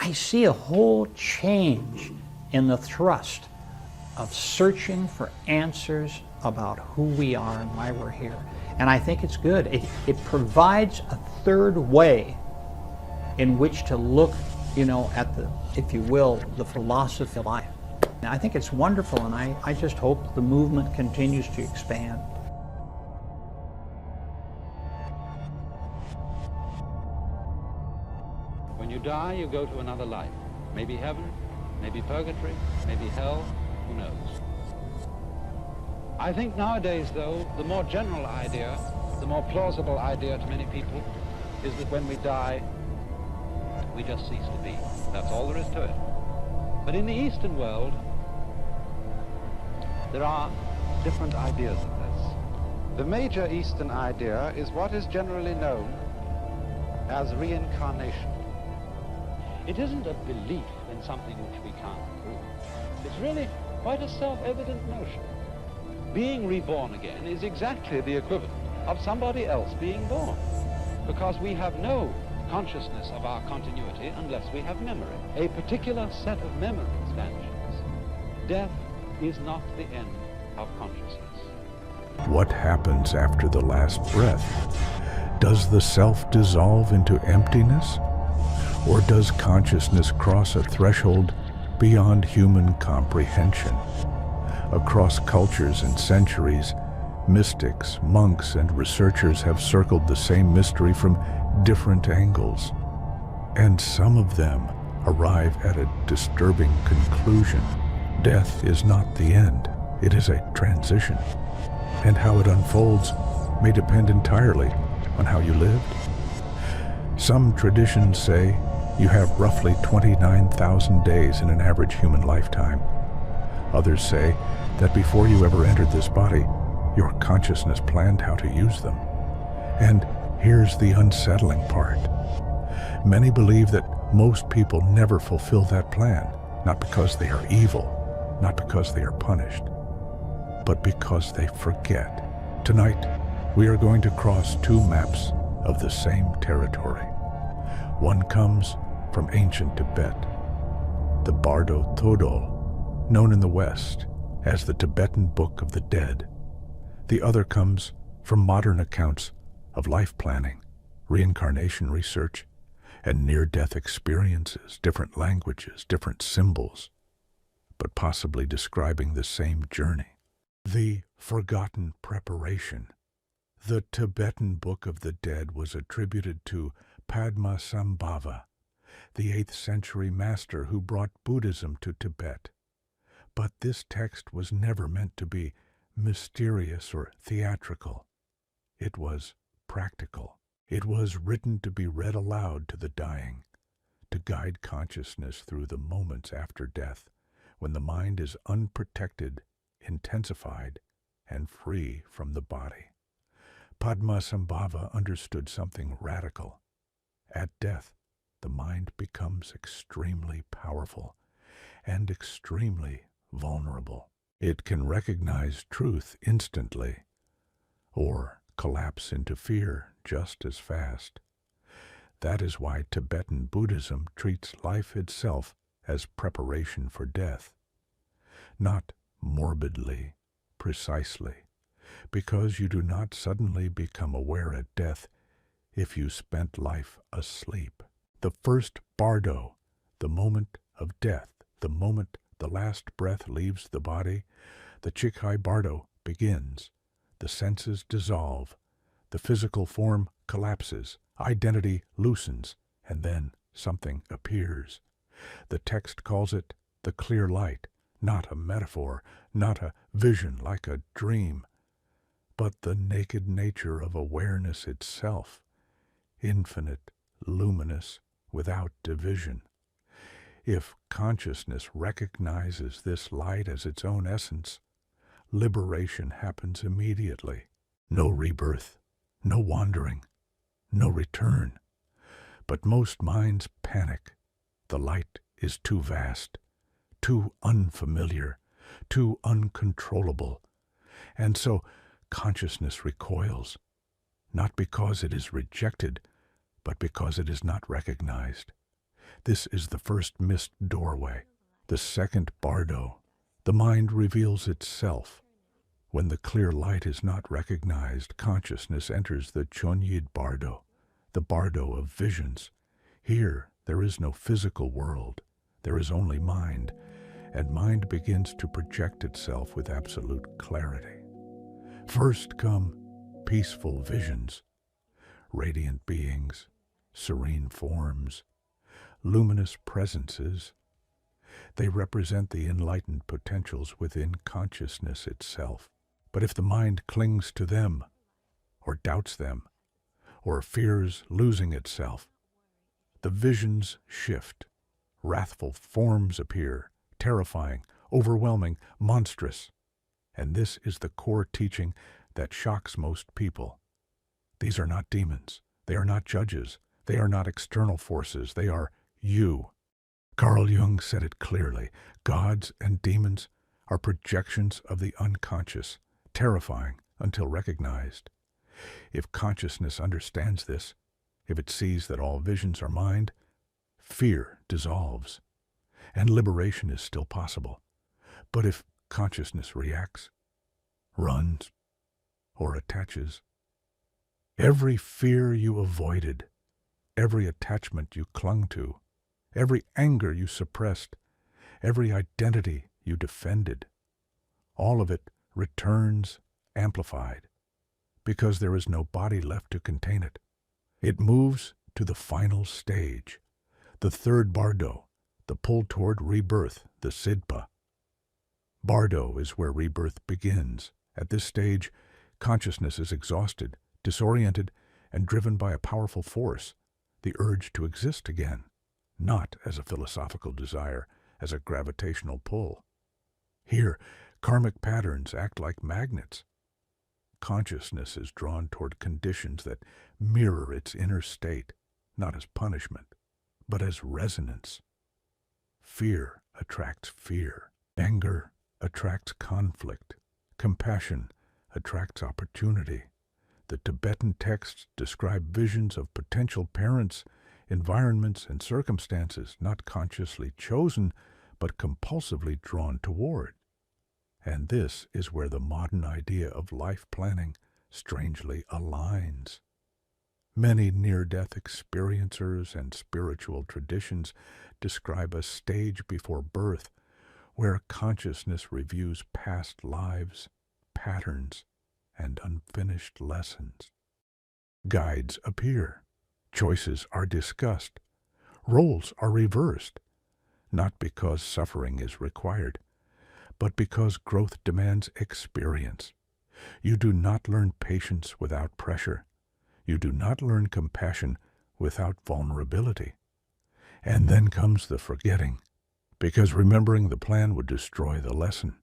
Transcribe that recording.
I see a whole change in the thrust of searching for answers about who we are and why we're here. And I think it's good. It provides a third way in which to look, at the, if you will, the philosophy of life. And I think it's wonderful, and I just hope the movement continues to expand. When you die, you go to another life. Maybe heaven, maybe purgatory, maybe hell, who knows? I think nowadays, though, the more general idea, the more plausible idea to many people, is that when we die, we just cease to be. That's all there is to it. But in the Eastern world, there are different ideas of this. The major Eastern idea is what is generally known as reincarnation. It isn't a belief in something which we can't prove. It's really quite a self-evident notion. Being reborn again is exactly the equivalent of somebody else being born, because we have no consciousness of our continuity unless we have memory. A particular set of memories vanishes. Death is not the end of consciousness. What happens after the last breath? Does the self dissolve into emptiness? Or does consciousness cross a threshold beyond human comprehension? Across cultures and centuries, mystics, monks, and researchers have circled the same mystery from different angles. And some of them arrive at a disturbing conclusion. Death is not the end, it is a transition. And how it unfolds may depend entirely on how you lived. Some traditions say you have roughly 29,000 days in an average human lifetime. Others say that before you ever entered this body, your consciousness planned how to use them. And here's the unsettling part. Many believe that most people never fulfill that plan, not because they are evil, not because they are punished, but because they forget. Tonight, we are going to cross two maps of the same territory. One comes from ancient Tibet, the Bardo Thodol, known in the West as the Tibetan Book of the Dead. The other comes from modern accounts of life planning, reincarnation research, and near-death experiences, different languages, different symbols, but possibly describing the same journey. The forgotten preparation. The Tibetan Book of the Dead was attributed to Padmasambhava, the 8th century master who brought Buddhism to Tibet. But this text was never meant to be mysterious or theatrical. It was practical. It was written to be read aloud to the dying, to guide consciousness through the moments after death, when the mind is unprotected, intensified, and free from the body. Padmasambhava understood something radical. At death, the mind becomes extremely powerful and extremely vulnerable. It can recognize truth instantly, or collapse into fear just as fast. That is why Tibetan Buddhism treats life itself as preparation for death. Not morbidly, precisely, because you do not suddenly become aware at death if you spent life asleep. The first bardo, the moment of death, the moment the last breath leaves the body, the Chikhai bardo begins. The senses dissolve, the physical form collapses, identity loosens, and then something appears. The text calls it the clear light, not a metaphor, not a vision like a dream, but the naked nature of awareness itself, infinite, luminous, without division. If consciousness recognizes this light as its own essence, liberation happens immediately. No rebirth, no wandering, no return. But most minds panic. The light is too vast, too unfamiliar, too uncontrollable. And so consciousness recoils, not because it is rejected, but because it is not recognized. This is the first missed doorway, the second bardo. The mind reveals itself. When the clear light is not recognized, consciousness enters the Chonyid bardo, the bardo of visions. Here, there is no physical world. There is only mind, and mind begins to project itself with absolute clarity. First come peaceful visions, radiant beings, serene forms, luminous presences. They represent the enlightened potentials within consciousness itself. But if the mind clings to them, or doubts them, or fears losing itself, the visions shift. Wrathful forms appear, terrifying, overwhelming, monstrous. And this is the core teaching that shocks most people. These are not demons. They are not judges. They are not external forces. They are you. Carl Jung said it clearly. Gods and demons are projections of the unconscious, terrifying until recognized. If consciousness understands this, if it sees that all visions are mind, fear dissolves, and liberation is still possible. But if consciousness reacts, runs, or attaches, every fear you avoided, every attachment you clung to, every anger you suppressed, every identity you defended, all of it returns amplified, because there is no body left to contain it. It moves to the final stage, the third bardo, the pull toward rebirth, the sidpa. Bardo is where rebirth begins. At this stage, consciousness is exhausted, disoriented, and driven by a powerful force, the urge to exist again, not as a philosophical desire, as a gravitational pull. Here, karmic patterns act like magnets. Consciousness is drawn toward conditions that mirror its inner state, not as punishment, but as resonance. Fear attracts fear. Anger attracts conflict. Compassion attracts opportunity. The Tibetan texts describe visions of potential parents, environments, and circumstances not consciously chosen, but compulsively drawn toward. And this is where the modern idea of life planning strangely aligns. Many near-death experiencers and spiritual traditions describe a stage before birth where consciousness reviews past lives, patterns, and unfinished lessons. Guides appear. Choices are discussed. Roles are reversed, not because suffering is required, but because growth demands experience. You do not learn patience without pressure. You do not learn compassion without vulnerability. And then comes the forgetting, because remembering the plan would destroy the lesson.